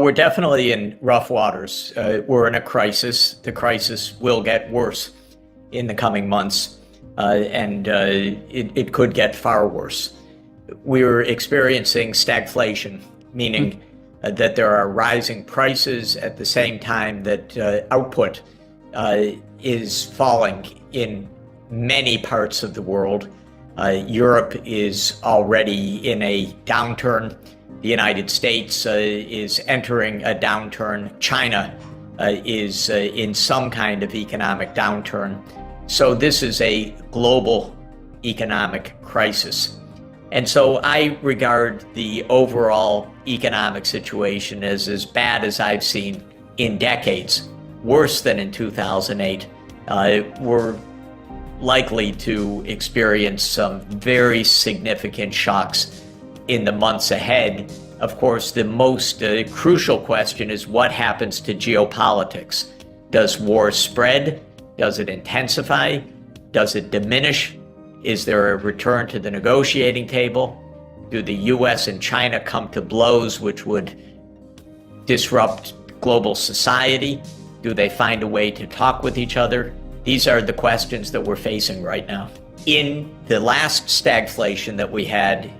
We're definitely in rough waters. We're in a crisis. The crisis will get worse in the coming months, and it could get far worse. We're experiencing stagflation, meaning that there are rising prices at the same time that output is falling in many parts of the world. Europe is already in a downturn. The United States is entering a downturn. China is in some kind of economic downturn. So this is a global economic crisis. And so I regard the overall economic situation as bad as I've seen in decades, worse than in 2008. We're likely to experience some very significant shocks in the months ahead. Of course, the most crucial question is what happens to geopolitics? Does war spread? Does it intensify? Does it diminish? Is there a return to the negotiating table? Do the US and China come to blows which would disrupt global society? Do they find a way to talk with each other? These are the questions that we're facing right now. In the last stagflation that we had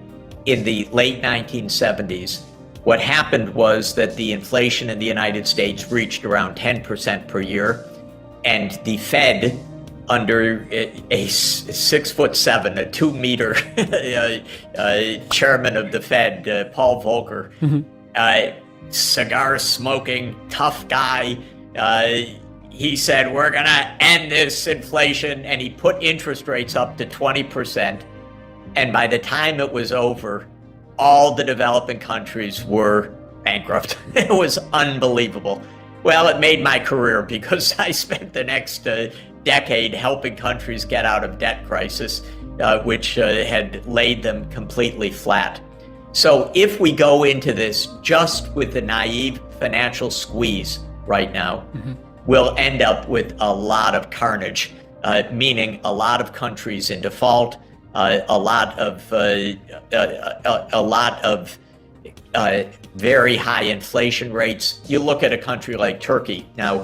in the late 1970s, what happened was that the inflation in the United States reached around 10% per year, and the Fed, under a 6'7", a 2-meter chairman of the Fed, Paul Volcker, cigar-smoking, tough guy, he said, we're going to end this inflation, and he put interest rates up to 20%. And by the time it was over, all the developing countries were bankrupt. It was unbelievable. Well, it made my career because I spent the next decade helping countries get out of debt crisis, which had laid them completely flat. So if we go into this just with the naive financial squeeze right now, we'll end up with a lot of carnage, meaning a lot of countries in default, a lot of very high inflation rates. You look at a country like Turkey now.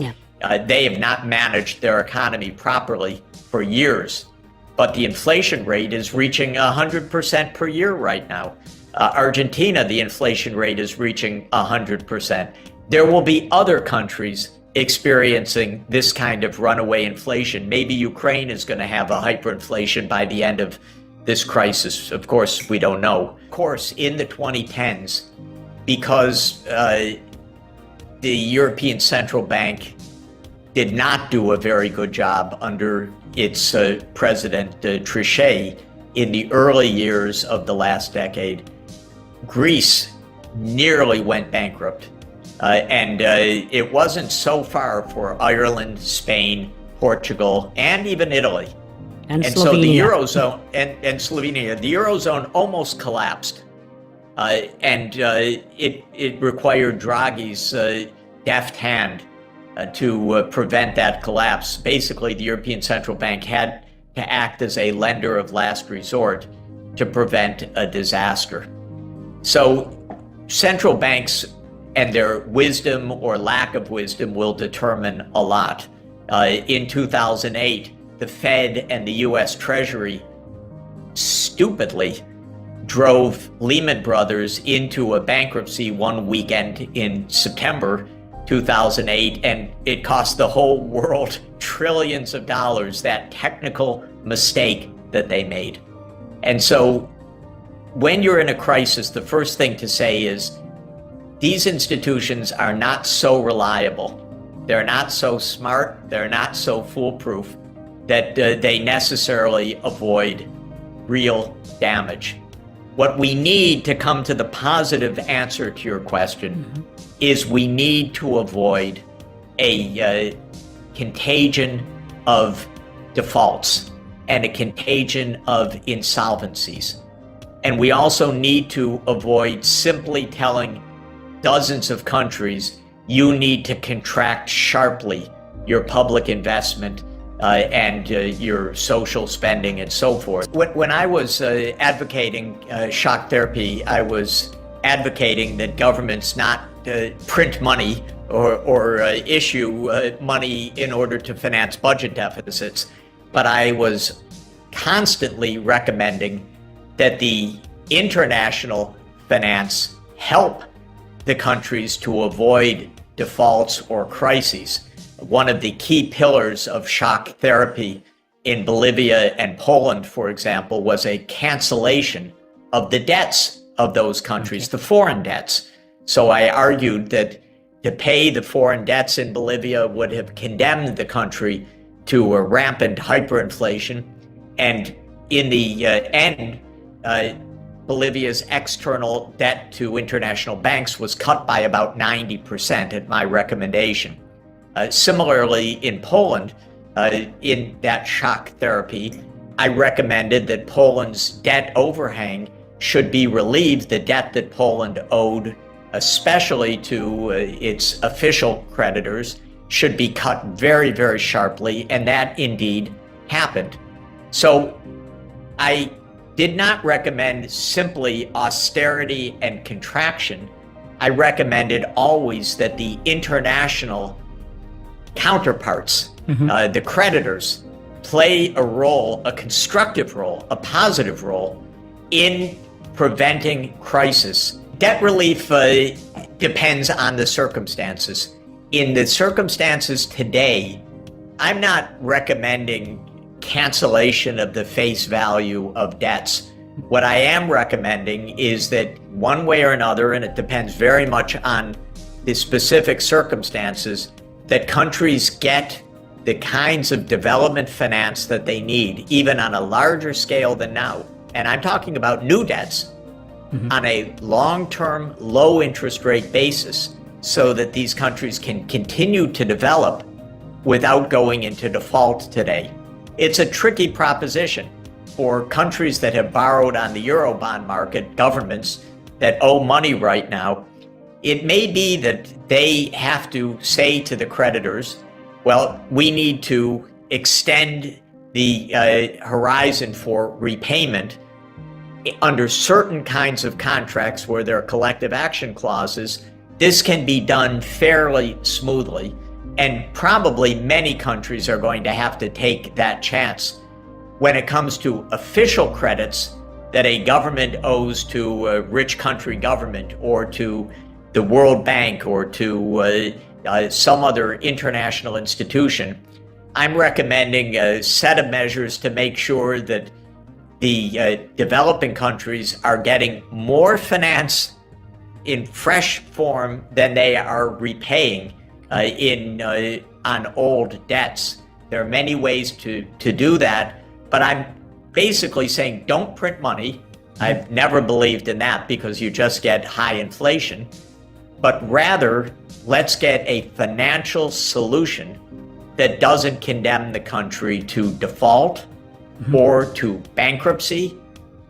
They have not managed their economy properly for years, but the inflation rate is reaching 100% per year right now. Argentina, the inflation rate is reaching 100%. There will be other countries experiencing this kind of runaway inflation. Maybe Ukraine is going to have a hyperinflation by the end of this crisis. Of course, we don't know. Of course, in the 2010s, because the European Central Bank did not do a very good job under its president, Trichet, in the early years of the last decade, Greece nearly went bankrupt. And it wasn't so far for Ireland, Spain, Portugal, and even Italy. And so the Eurozone, and Slovenia, the Eurozone almost collapsed. And it required Draghi's deft hand to prevent that collapse. Basically, the European Central Bank had to act as a lender of last resort to prevent a disaster. So central banks and their wisdom or lack of wisdom will determine a lot. In 2008, the Fed and the US Treasury stupidly drove Lehman Brothers into a bankruptcy one weekend in September 2008, and it cost the whole world trillions of dollars, that technical mistake that they made. And so when you're in a crisis, the first thing to say is, these institutions are not so reliable, they're not so smart, they're not so foolproof that they necessarily avoid real damage. What we need to come to the positive answer to your question is we need to avoid a contagion of defaults and a contagion of insolvencies. And we also need to avoid simply telling dozens of countries, you need to contract sharply your public investment and your social spending and so forth. When I was advocating shock therapy, I was advocating that governments not print money or issue money in order to finance budget deficits, but I was constantly recommending that the international finance help the countries to avoid defaults or crises. One of the key pillars of shock therapy in Bolivia and Poland, for example, was a cancellation of the debts of those countries, the foreign debts. So I argued that to pay the foreign debts in Bolivia would have condemned the country to a rampant hyperinflation. And in the end, Bolivia's external debt to international banks was cut by about 90% at my recommendation. Similarly, in Poland, in that shock therapy, I recommended that Poland's debt overhang should be relieved. The debt that Poland owed, especially to its official creditors, should be cut very, very sharply, and that indeed happened. So I did not recommend simply austerity and contraction. I recommended always that the international counterparts, the creditors, play a role, a constructive role, a positive role in preventing crisis. Debt relief depends on the circumstances. In the circumstances today, I'm not recommending cancellation of the face value of debts. What I am recommending is that one way or another, and it depends very much on the specific circumstances, that countries get the kinds of development finance that they need, even on a larger scale than now. And I'm talking about new debts on a long-term, low-interest rate basis so that these countries can continue to develop without going into default today. It's a tricky proposition for countries that have borrowed on the Eurobond market, governments that owe money right now. It may be that they have to say to the creditors, well, we need to extend the horizon for repayment under certain kinds of contracts where there are collective action clauses. This can be done fairly smoothly, and probably many countries are going to have to take that chance. When it comes to official credits that a government owes to a rich country government or to the World Bank or to some other international institution, I'm recommending a set of measures to make sure that the developing countries are getting more finance in fresh form than they are repaying on old debts. There are many ways to do that, but I'm basically saying don't print money. I've never believed in that because you just get high inflation, but rather let's get a financial solution that doesn't condemn the country to default or to bankruptcy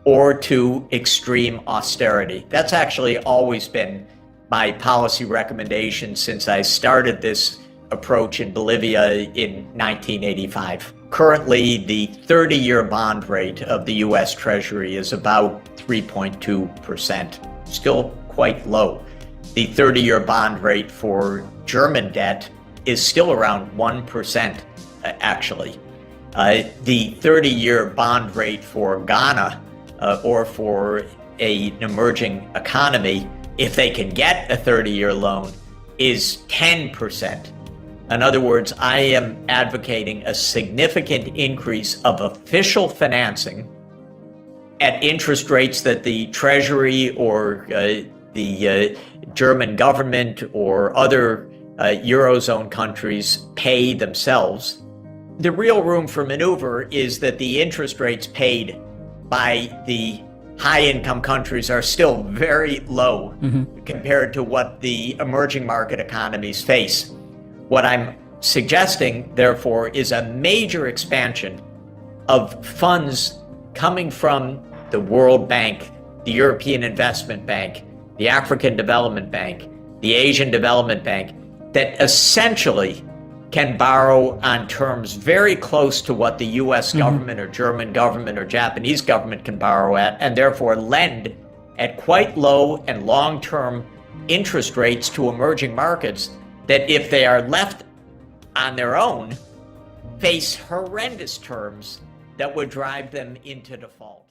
or to extreme austerity. That's actually always been my policy recommendation since I started this approach in Bolivia in 1985. Currently, the 30-year bond rate of the U.S. Treasury is about 3.2%, still quite low. The 30-year bond rate for German debt is still around 1%, actually. The 30-year bond rate for Ghana or for an emerging economy, if they can get a 30-year loan, is 10%. In other words, I am advocating a significant increase of official financing at interest rates that the Treasury or the German government or other Eurozone countries pay themselves. The real room for maneuver is that the interest rates paid by the high-income countries are still very low compared to what the emerging market economies face. What I'm suggesting, therefore, is a major expansion of funds coming from the World Bank, the European Investment Bank, the African Development Bank, the Asian Development Bank, that essentially can borrow on terms very close to what the US government or German government or Japanese government can borrow at, and therefore lend at quite low and long-term interest rates to emerging markets that, if they are left on their own, face horrendous terms that would drive them into default.